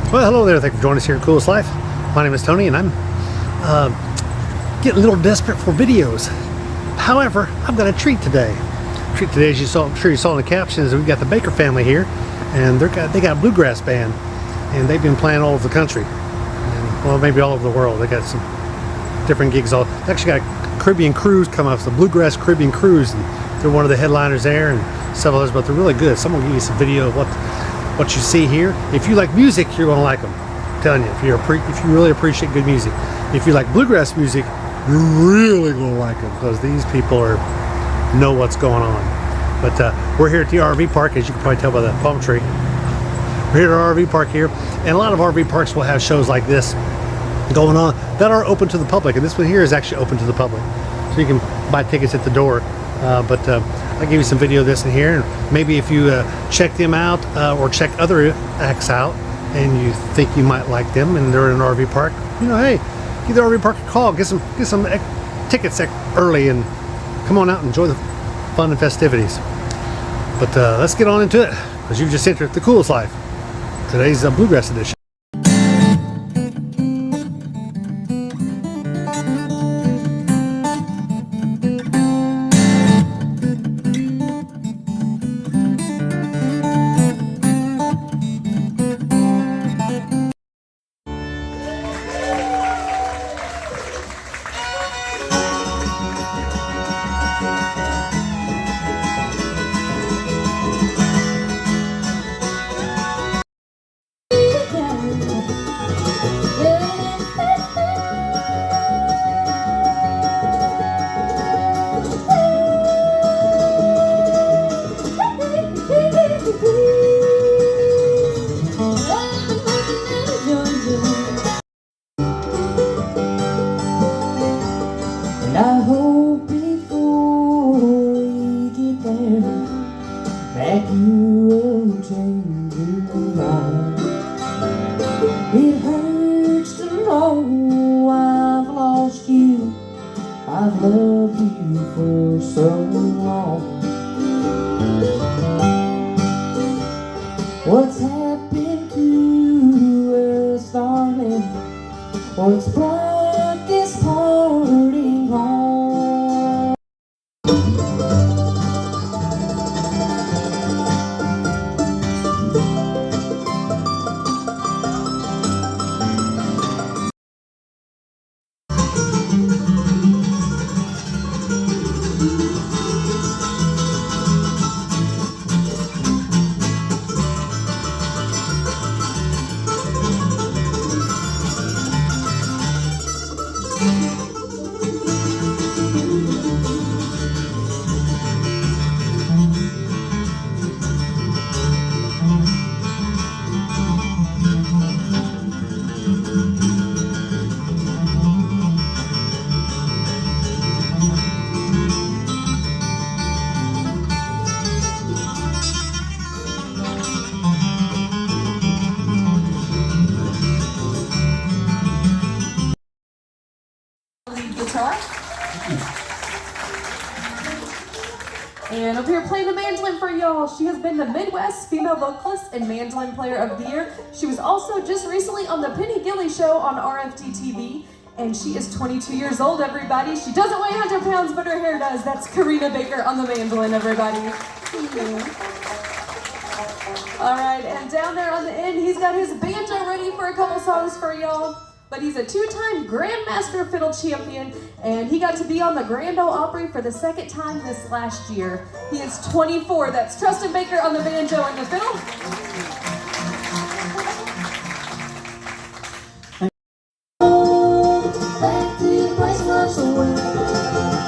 Well, hello there. Thank you for joining us here at Coolest Life. My name is Tony, and I'm getting a little desperate for videos. However, I've got a treat today. As you saw, I'm sure you saw in the captions, we've got the Baker family here, and they got a bluegrass band, and they've been playing all over the country, and, well, maybe all over the world. They got some different gigs. They actually got a Caribbean cruise coming up, the Bluegrass Caribbean cruise, and they're one of the headliners there, and several others. But they're really good. So I'm gonna give you some video of what you see here. If you like music, you're gonna like them. I'm telling you, if you really appreciate good music, if you like bluegrass music, you're really gonna like them, because these people know what's going on. But we're here at the RV park, as you can probably tell by that palm tree. We're here at our RV park here, and a lot of RV parks will have shows like this going on that are open to the public, and this one here is actually open to the public, so you can buy tickets at the door. But I'll give you some video of this in here, and maybe if you check them out or check other acts out and you think you might like them and they're in an RV park, hey, give the RV park a call, get some tickets early, and come on out and enjoy the fun and festivities. But let's get on into it, because you've just entered the Coolest Life. Today's Bluegrass edition. I hope before we get there that you will change your mind. It hurts to know I've lost you. I've loved you for so long. What's happened to us, darling? What's brought this parting on? And up here playing the mandolin for y'all, she has been the Midwest Female Vocalist and Mandolin Player of the Year. She was also just recently on the Penny Gilley Show on RFD TV, and she is 22 years old, everybody. She doesn't weigh 100 pounds, but her hair does. That's Karina Baker on the mandolin, everybody. All right, and down there on the end, he's got his banjo ready for a couple songs for y'all. But he's a two-time Grandmaster Fiddle Champion, and he got to be on the Grand Ole Opry for the second time this last year. He is 24. That's Trustin Baker on the banjo and the fiddle. Back to the place once away,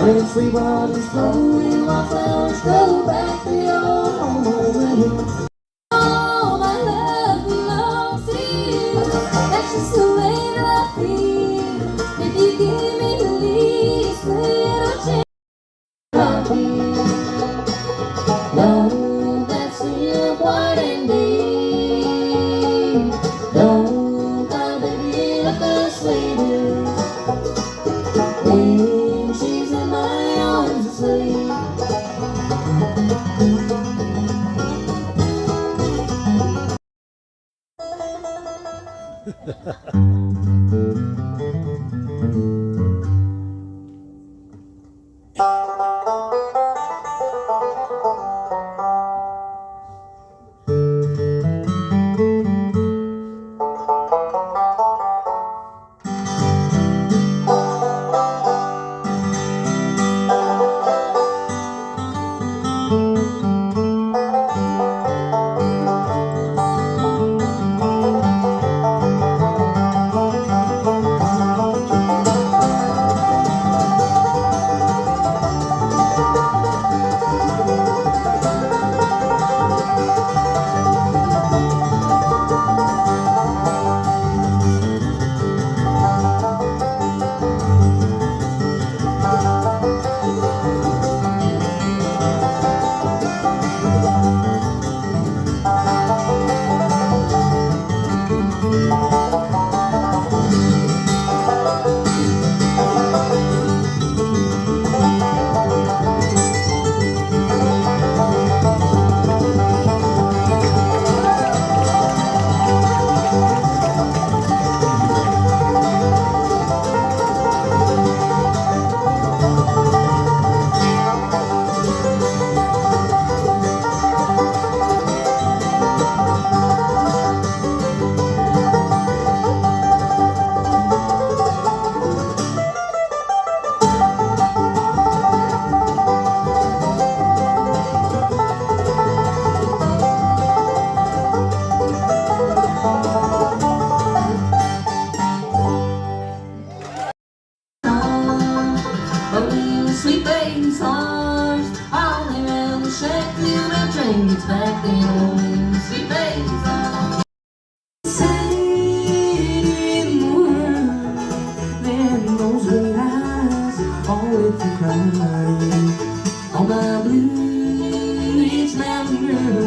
where sweet waters flow and wildflowers grow. Back to your home away. All my love belongs to you. That's just the way that I feel. If you give me the least little chance, I'll be. No, that's your white and deep. Don't find the beautiful sweetest when she's in my arms asleep. Sweet baby stars, all around the shack till that train gets back there home. Sweet baby stars. In the world, then those red eyes, all with the crying. On my blue ridge mountain girl.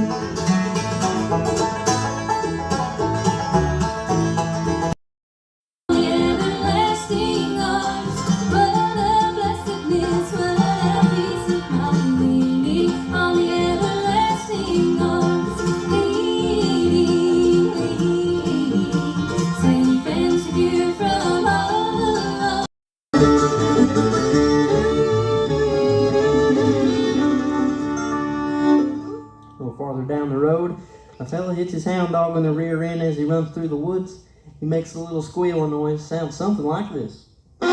Farther down the road, a fella hits his hound dog in the rear end as he runs through the woods. He makes a little squealing noise, sounds something like this. A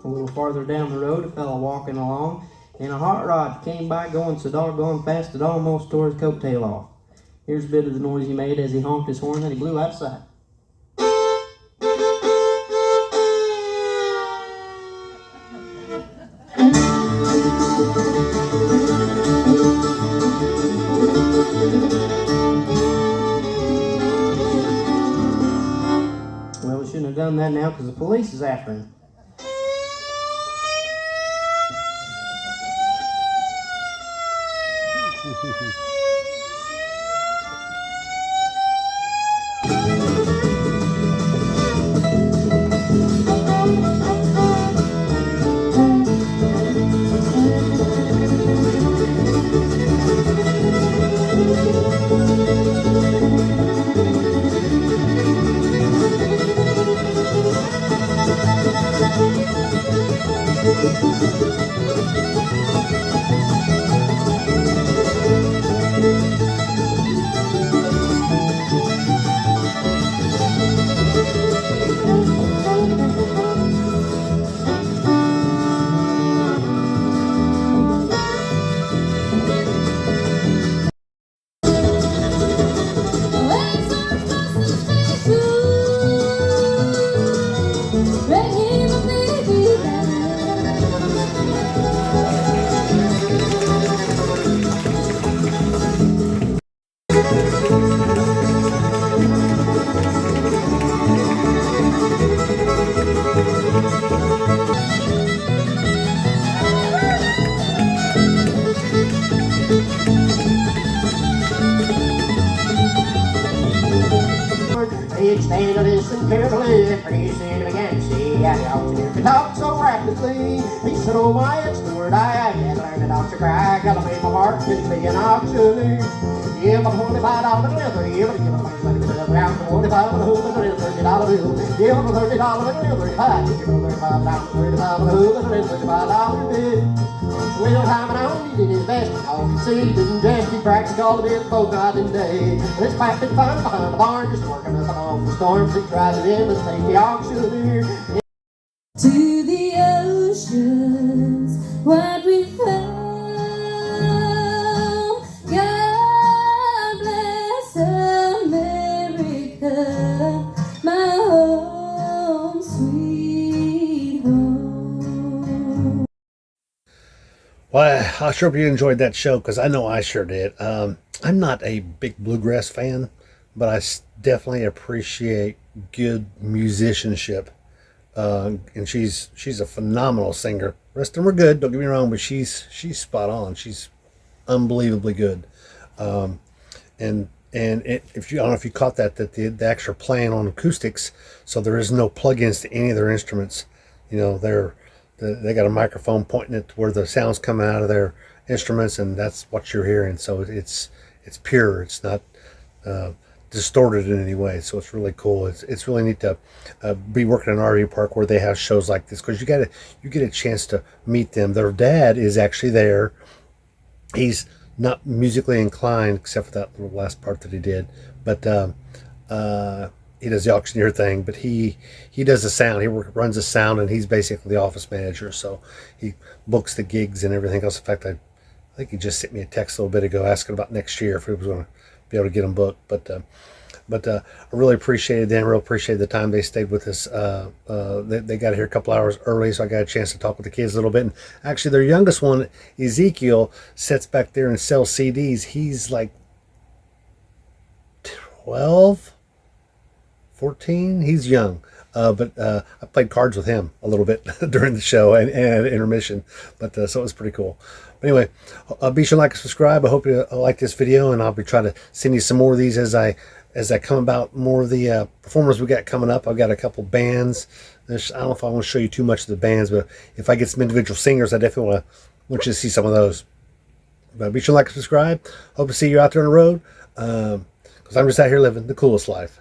little farther down the road, a fella walking along, and a hot rod came by going so doggone fast it almost tore his coattail off. Here's a bit of the noise he made as he honked his horn and he blew out of sight. Well, we shouldn't have done that now because the police is after him. horn. He'd stand to listen carefully, pretty soon he began to see how the auctioneer could talk so rapidly. He said, oh my, it's Stuart, I had to learn the doctor cry. Gotta make my mark, couldn't be an auctioneer. Give him a $25 leather, give him a $25 and a hoop and a $30 bill. Give him a $30 and a leather, if I give him a $35 and a hoop and a $35 bill. Well, time and on, he did his best, all he could see, didn't just, he practiced all the bit both night and day. This pipe been fun behind the barn, just working up and off the storms, he tried to in, let's take the auctioneer. To the oceans, what we found. God bless America, my home, sweet home. Well, I sure hope you enjoyed that show, because I know I sure did. I'm not a big bluegrass fan, but I definitely appreciate good musicianship. And she's a phenomenal singer. The rest of them are good, don't get me wrong, but she's spot on. She's unbelievably good. If you, I don't know if you caught that the actual playing on acoustics, so there is no plugins to any of their instruments. You know, they got a microphone pointing at where the sound's coming out of their instruments, and that's what you're hearing. So it's pure. It's not distorted in any way. So it's really cool. It's really neat to be working in an RV park where they have shows like this, because you get a chance to meet them. Their dad is actually there. He's not musically inclined, except for that little last part that he did, but he does the auctioneer thing, but he does the sound. He runs the sound, and he's basically the office manager. So he books the gigs and everything else. In fact, I think he just sent me a text a little bit ago asking about next year if he was going to be able to get them booked. But I really appreciated them. Really appreciated the time they stayed with us. They got here a couple hours early, so I got a chance to talk with the kids a little bit. And actually, their youngest one, Ezekiel, sits back there and sells CDs. He's like 12, 14. He's young. But I played cards with him a little bit during the show and at intermission. But so it was pretty cool. But anyway, be sure to like and subscribe. I hope you like this video, and I'll be trying to send you some more of these as I come about more of the performers we got coming up. I've got a couple bands. I don't know if I want to show you too much of the bands, but if I get some individual singers, I definitely want you to see some of those. But be sure to like and subscribe. Hope to see you out there on the road, because I'm just out here living the coolest life.